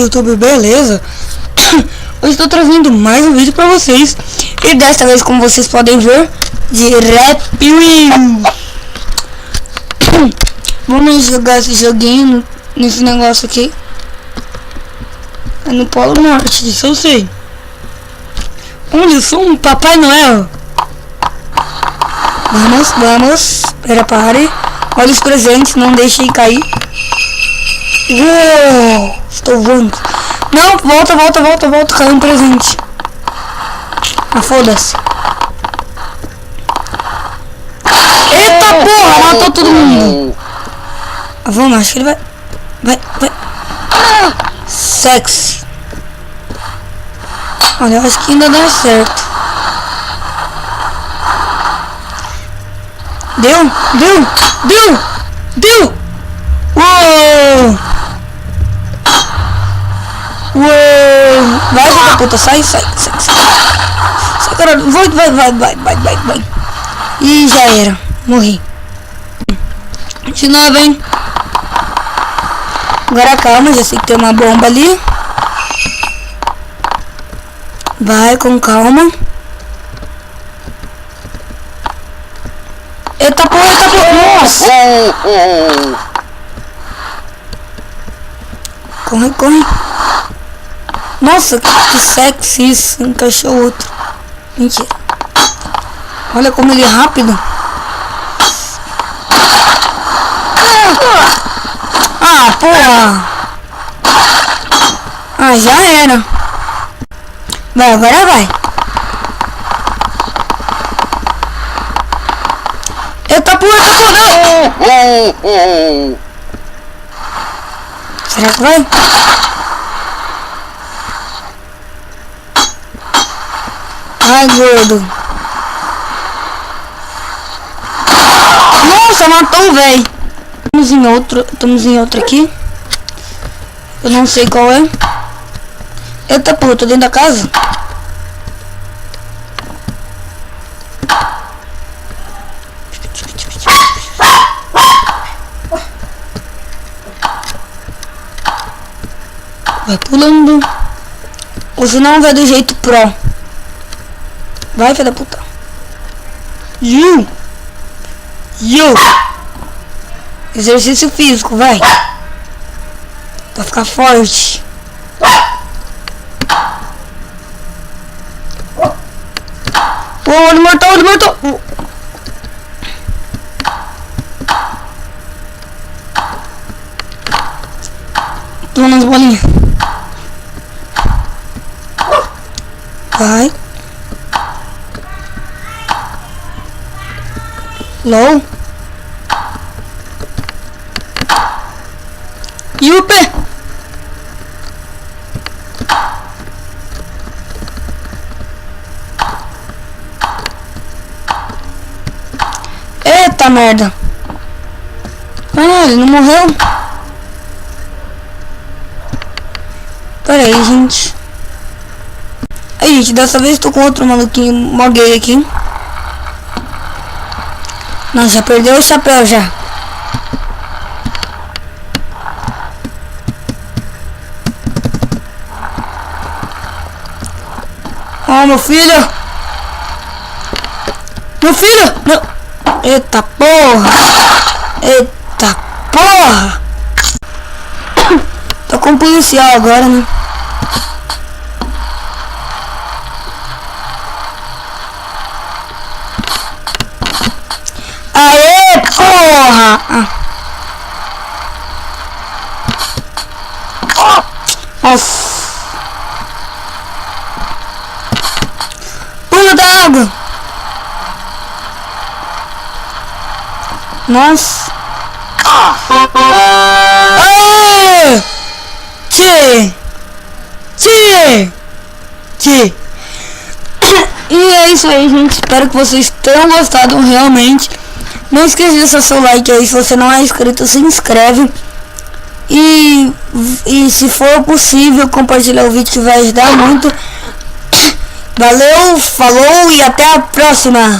YouTube, beleza? Hoje estou trazendo mais um vídeo para vocês. E desta vez, como vocês podem ver, de Rap Wheels. Vamos jogar esse joguinho nesse negócio aqui. É no Polo Norte, isso eu sei. Onde eu sou um Papai Noel. Vamos. Pare. Olha os presentes, não deixem cair. Uou, estou voando. Não, volta. Caiu um presente. Ah, foda-se. Eita porra, matou todo mundo. Ah, vamos, acho que ele vai. Sexy. Olha, eu acho que ainda dá certo. Deu. Uou. Vai, filho da puta, sai, caralho, vai. Ih, já era, morri. De novo, hein. Agora calma, já sei que tem uma bomba ali. Vai com calma. Eita porra. Nossa! Corre. Nossa, que sexy isso. Encaixou outro. Mentira. Olha como ele é rápido. Ah, porra. Ah, já era. Vai, agora vai. Eita porra, não! Será que vai? Ai, gordo. Nossa, matou o velho. Estamos em outro aqui. Eu não sei qual é. Eita porra, tô dentro da casa. Vai pulando. Hoje não vai do jeito pro. Vai, filha da puta. You. Exercício físico, vai. Pra ficar forte. Olho mortal. Tô nas bolinhas. Vai. Low. E o pé? Eita merda. Ah, ele não morreu. Pera aí, gente. Aí, gente, dessa vez tô com outro maluquinho mó gay aqui. Nossa, já perdeu o chapéu já. Ó, meu filho. Não. Eita porra. Tô com um policial agora, né? Aê, porra! Nossa. Pula da água. Nossa. Aê! Tchê! E é isso aí, gente. Espero que vocês tenham gostado realmente. Não esqueça de deixar seu like aí. Se você não é inscrito, se inscreve. E se for possível, compartilhar o vídeo, que vai ajudar muito. Valeu, falou e até a próxima.